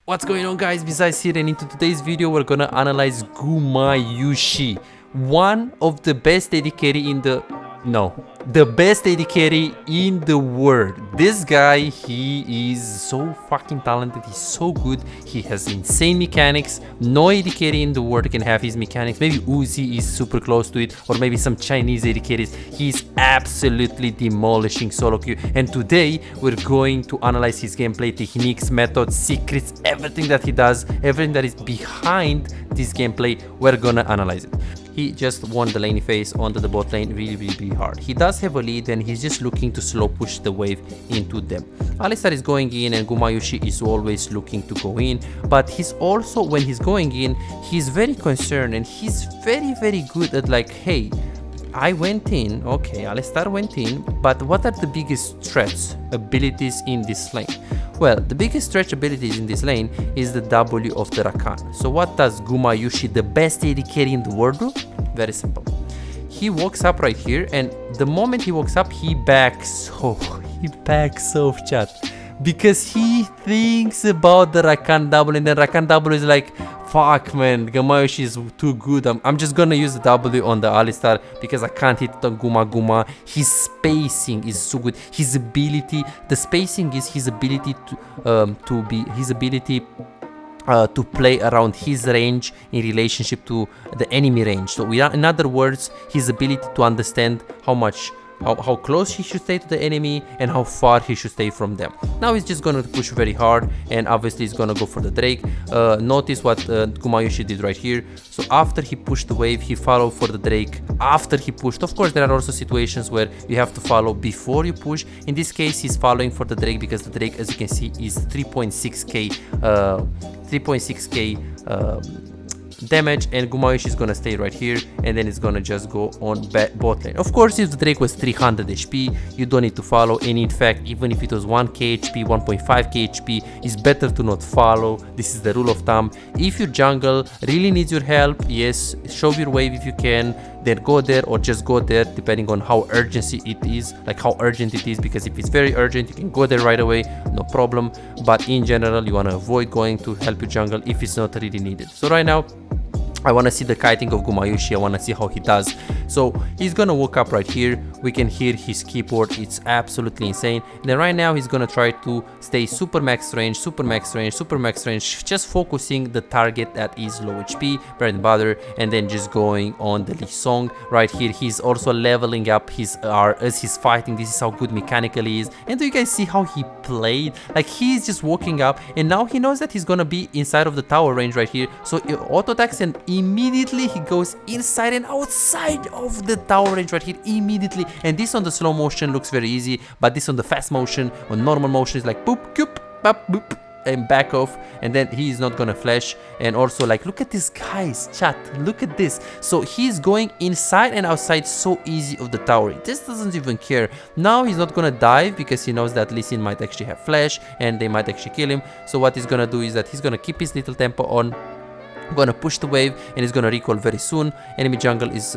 What's going on, guys? Besides here, and into today's video we're gonna analyze Gumayusi, one of the best AD carry in the best AD carry in the world. This guy, he is so fucking talented, he's so good, he has insane mechanics. No AD carry in the world can have his mechanics. Maybe Uzi is super close to it, or maybe some Chinese AD carries. He's absolutely demolishing SoloQ, and today we're going to analyze his gameplay, techniques, methods, secrets, everything that he does, everything that is behind this gameplay. We're gonna analyze it. He just won the lane phase onto the bot lane really hard. He does have a lead and he's just looking to slow push the wave into them. Alistar is going in and Gumayusi is always looking to go in, but he's also, when he's going in, he's very concerned and he's very good at like, hey, I went in, okay, Alistar went in, but what are the biggest threats, abilities in this lane? Well, the biggest stretch abilities in this lane is the W of the Rakan. So what does Gumayusi, the best AD carry in the world, do? Very simple. He walks up right here, and the moment he walks up, he backs off, chat. Because he thinks about the Rakan W, and then Rakan W is like, fuck man, Gumayusi is too good. I'm just gonna use the W on the Alistar because I can't hit the Guma. His spacing is so good. His ability, the spacing is his ability to play around his range in relationship to the enemy range. So in other words, his ability to understand how close he should stay to the enemy and how far he should stay from them. Now he's just gonna push very hard, and obviously he's gonna go for the Drake. Notice what Gumayusi did right here. So after he pushed the wave, he followed for the Drake after he pushed. Of course, there are also situations where you have to follow before you push. In this case, he's following for the Drake because the Drake, as you can see, is 3.6k damage, and Gumayusi is gonna stay right here, and then it's gonna just go on bot lane. Of course, if the Drake was 300 HP, you don't need to follow, and in fact, even if it was 1k HP, 1.5k HP, it's better to not follow. This is the rule of thumb. If your jungle really needs your help, yes, show your wave if you can, then go there, or just go there depending on how urgent it is, because if it's very urgent, you can go there right away, no problem. But in general, you want to avoid going to help your jungle if it's not really needed. So right now, I want to see the kiting of Gumayusi. I want to see how he does. So he's gonna walk up right here. We can hear his keyboard. It's absolutely insane. And then right now he's gonna try to stay super max range, just focusing the target that is low HP, bread and butter, and then just going on the Lee Song. Right here, he's also leveling up his R as he's fighting. This is how good mechanically he is. And do you guys see how he played? Like, he's just walking up, and now he knows that he's gonna be inside of the tower range right here. So he auto attacks, and immediately he goes inside and outside of the tower range right here immediately. And this on the slow motion looks very easy, but this on the fast motion, on normal motion, is like boop, coop, bop, boop, and back off, and then he is not gonna flash. And also, like, look at this, guys, chat, look at this. So he's going inside and outside so easy of the tower. This doesn't even care. Now he's not gonna dive because he knows that Lee Sin might actually have flash and they might actually kill him. So what he's gonna do is that he's gonna keep his little tempo on, gonna push the wave, and he's gonna recall very soon. Enemy jungle is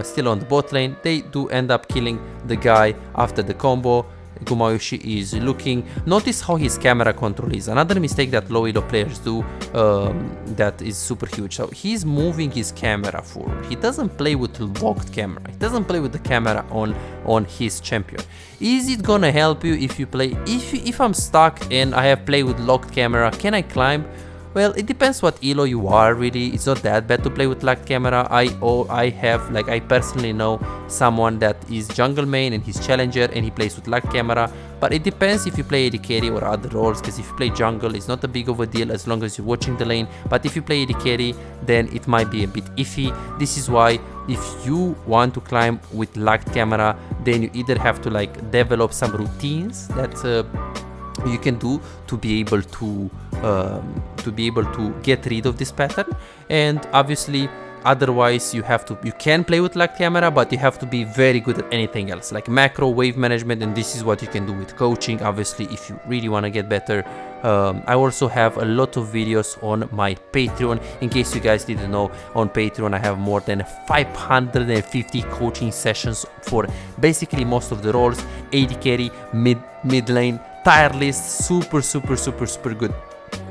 still on the bot lane. They do end up killing the guy after the combo. Gumayusi is looking. Notice how his camera control is. Another mistake that low elo players do that is super huge. So he's moving his camera forward. He doesn't play with locked camera. He doesn't play with the camera on his champion. Is it gonna help you if you play? If I'm stuck and I have played with locked camera, can I climb? Well, it depends what elo you are, really. It's not that bad to play with locked camera. I personally know someone that is jungle main and he's challenger and he plays with locked camera. But it depends if you play AD carry or other roles, because if you play jungle, it's not a big of a deal as long as you're watching the lane. But if you play AD carry, then it might be a bit iffy. This is why if you want to climb with locked camera, then you either have to like develop some routines that you can do to be able to get rid of this pattern, and obviously otherwise you can play with locked camera, but you have to be very good at anything else like macro, wave management, and this is what you can do with coaching, obviously, if you really want to get better. I also have a lot of videos on my Patreon. In case you guys didn't know, on Patreon I have more than 550 coaching sessions for basically most of the roles: AD carry, mid lane, tier list, super good.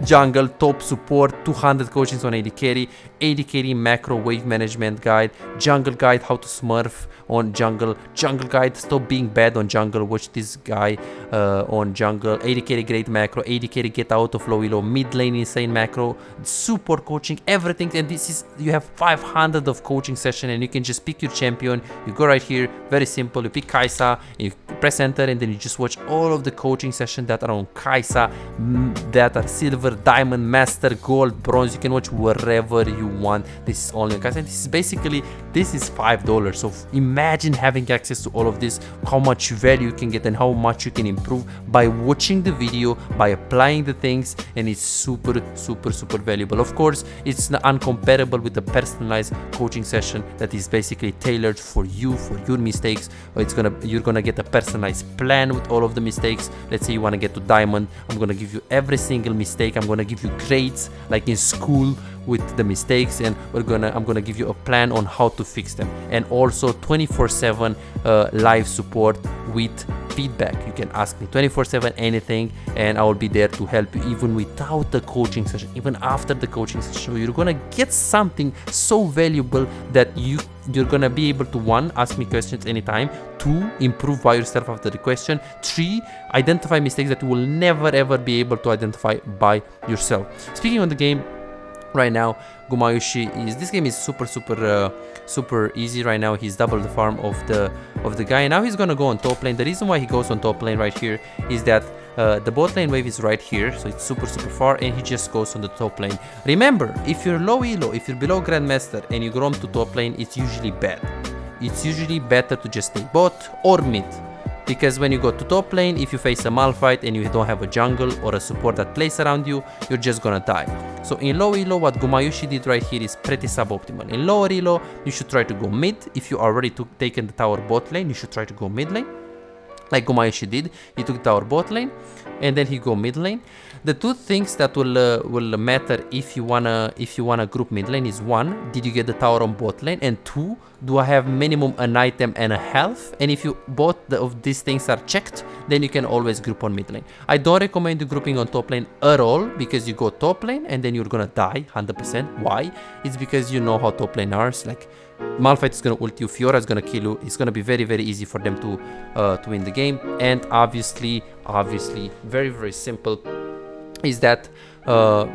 jungle, top support, 200 coachings on AD carry, AD carry macro wave management guide, jungle guide, how to smurf on jungle, jungle guide, stop being bad on jungle, watch this guy on jungle, AD carry great macro, AD carry get out of low elo, mid lane insane macro, support coaching, everything. And this is, you have 500 of coaching session, and you can just pick your champion. You go right here, very simple, you pick Kai'Sa, you press enter, and then you just watch all of the coaching session that are on Kai'Sa, that are silver, diamond, master, gold, bronze. You can watch wherever you want. This is only on Kai'Sa, and this is basically, this is $5. So imagine having access to all of this, how much value you can get and how much you can improve by watching the video, by applying the things, and it's super valuable. Of course, it's uncomparable with the personalized coaching session that is basically tailored for you, for your mistakes. You're gonna get a personalized plan with all of the mistakes. Let's say you want to get to diamond, I'm gonna give you every single mistake. I'm gonna give you grades like in school with the mistakes, and I'm gonna give you a plan on how to fix them, and also 24/7 live support with feedback. You can ask me 24/7 anything, and I will be there to help you even without the coaching session, even after the coaching session. You're gonna get something so valuable that you're gonna be able to, 1, ask me questions anytime, 2, improve by yourself after the question, 3, identify mistakes that you will never ever be able to identify by yourself. Speaking on the game right now, Gumayusi this game is super easy right now. He's double the farm of the guy, and now he's gonna go on top lane. The reason why he goes on top lane right here is that the bot lane wave is right here, so it's super far, and he just goes on the top lane. Remember, if you're low elo, if you're below grandmaster and you roam to top lane, it's usually bad. It's usually better to just stay bot or mid, because when you go to top lane, if you face a Malphite and you don't have a jungle or a support that plays around you, you're just gonna die. So in low elo, what Gumayusi did right here is pretty suboptimal. In lower elo, you should try to go mid. If you already taken the tower bot lane, you should try to go mid lane, like Gumayusi did. He took the tower bot lane, and then he go mid lane. The two things that will matter if you wanna group mid lane is, 1, did you get the tower on bot lane, and 2, do I have minimum an item and a health? And if you both of these things are checked, then you can always group on mid lane. I don't recommend you grouping on top lane at all, because you go top lane and then you're gonna die 100%. Why? It's because you know how top lane are. Like, Malphite is gonna ult you, Fiora is gonna kill you. It's gonna be very easy for them to win the game. And obviously, very simple, is that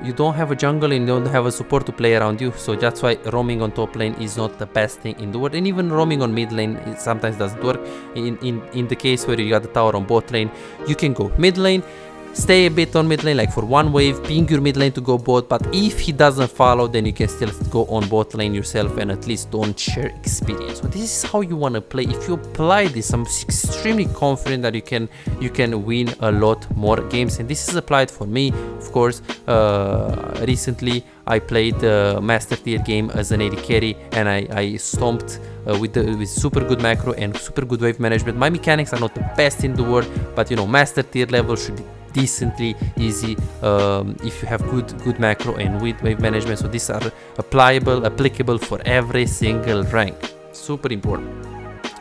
you don't have a jungle and you don't have a support to play around you, so that's why roaming on top lane is not the best thing in the world. And even roaming on mid lane, it sometimes doesn't work. In the case where you got the tower on bot lane, you can go mid lane, stay a bit on mid lane, like for one wave, ping your mid lane to go bot, but if he doesn't follow, then you can still go on bot lane yourself and at least don't share experience. So this is how you want to play. If you apply this, I'm extremely confident that you can win a lot more games, and this is applied for me. Of course, recently I played master tier game as an AD carry, and I stomped with super good macro and super good wave management. My mechanics are not the best in the world, but you know, master tier level should be decently easy if you have good macro and wave management. So these are applicable for every single rank. Super important.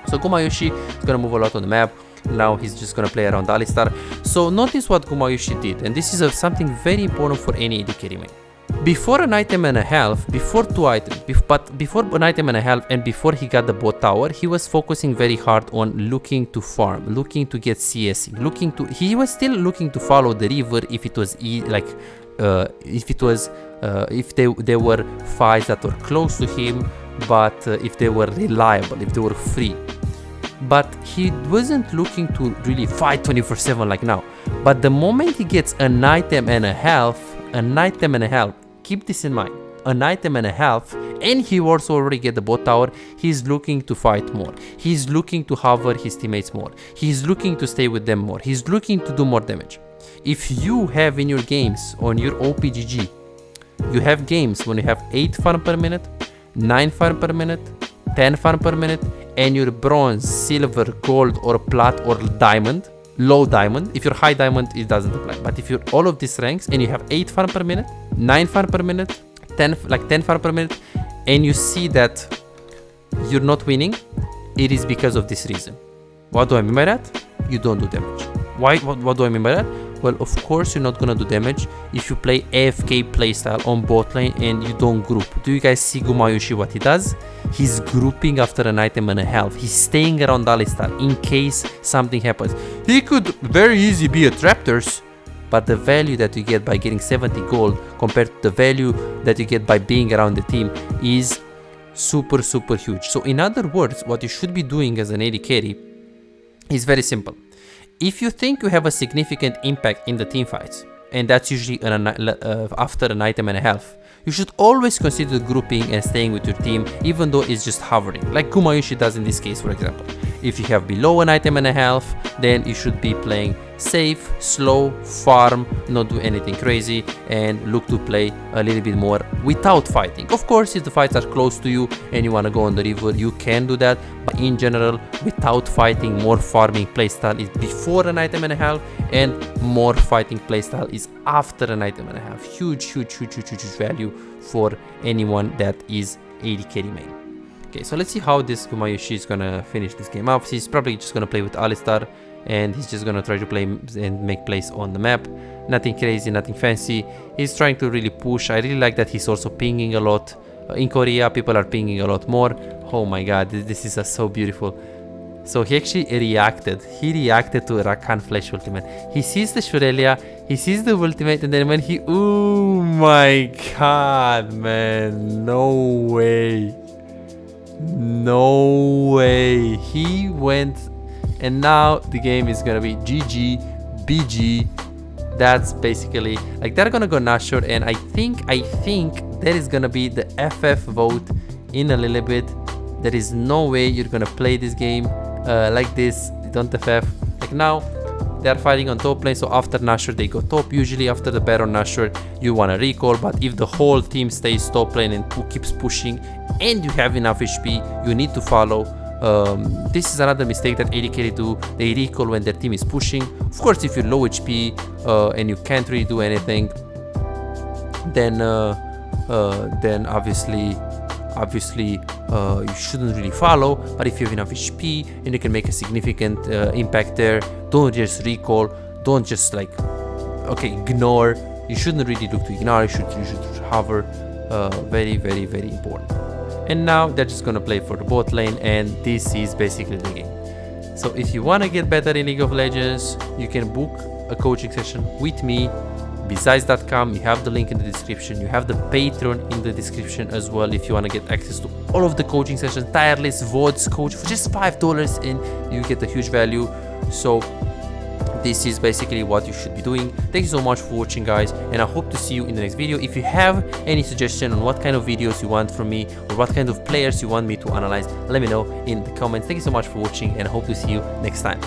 So Gumayusi is gonna move a lot on the map. Now he's just gonna play around Alistar. So notice what Gumayusi did, and this is something very important for any AD carry main. Before an item and a half, before 2 items, but before an item and a half, and before he got the bot tower, he was focusing very hard on looking to farm, looking to get CS, he was still looking to follow the river if it was if there were fights that were close to him, but if they were reliable, if they were free. But he wasn't looking to really fight 24/7 like now. But the moment he gets an item and a half, keep this in mind, an item and a half, and he also already get the bot tower, he's looking to fight more. He's looking to hover his teammates more. He's looking to stay with them more. He's looking to do more damage. If you have in your games on your OPGG, you have games when you have 8 farm per minute, 9 farm per minute, 10 farm per minute, and your bronze, silver, gold, or plat, or diamond, low diamond. If you're high diamond, it doesn't apply. But if you're all of these ranks and you have 8 farm per minute, 9 farm per minute, 10 farm per minute, and you see that you're not winning, it is because of this reason. What do I mean by that? You don't do damage. Why? What do I mean by that? Well, of course you're not gonna do damage if you play AFK playstyle on bot lane and you don't group. Do you guys see Gumayusi what he does? He's grouping after an item and a health. He's staying around Alistar in case something happens. He could very easily be a Raptors, but the value that you get by getting 70 gold compared to the value that you get by being around the team is super huge. So in other words, what you should be doing as an AD carry is very simple. If you think you have a significant impact in the team fights, and that's usually after an item and a half, you should always consider grouping and staying with your team, even though it's just hovering, like Gumayusi does in this case, for example. If you have below an item and a half, then you should be playing safe, slow, farm, not do anything crazy, and look to play a little bit more without fighting. Of course, if the fights are close to you and you want to go on the river, you can do that, but in general, without fighting, more farming playstyle is before an item and a half, and more fighting playstyle is after an item and a half. Huge value for anyone that is AD carry main. Okay, so let's see how this Gumayusi is gonna finish this game up. He's probably just gonna play with Alistar, and he's just gonna try to play and make plays on the map. Nothing crazy, nothing fancy. He's trying to really push. I really like that he's also pinging a lot. In Korea, people are pinging a lot more. Oh my god, this is so beautiful. So he actually reacted. He reacted to Rakan Flash ultimate. He sees the Shurelia, he sees the ultimate, and then when he... Oh my god, man. No way. No way. He went, and now the game is gonna be GG, BG. That's basically like they're gonna go Nashor, and I think there is gonna be the FF vote in a little bit. There is no way you're gonna play this game like this. Don't FF. Like now they're fighting on top lane, so after Nashor they go top. Usually after the Baron Nashor you wanna recall, but if the whole team stays top lane and keeps pushing and you have enough HP, you need to follow. This is another mistake that AD carry do. They recall when their team is pushing. Of course, if you're low HP and you can't really do anything, then obviously you shouldn't really follow. But if you have enough HP and you can make a significant impact there, don't just recall. Don't just like ignore. You shouldn't really look to ignore. You should hover. Very important. And now they're just gonna play for the bot lane, and this is basically the game. So if you want to get better in League of Legends, you can book a coaching session with me. Besides.com, you have the link in the description. You have the Patreon in the description as well if you want to get access to all of the coaching sessions, Tierlists, VODs, coach for just $5, and you get a huge value. So this is basically what you should be doing. Thank you so much for watching, guys, and I hope to see you in the next video. If you have any suggestion on what kind of videos you want from me or what kind of players you want me to analyze, let me know in the comments. Thank you so much for watching, and I hope to see you next time.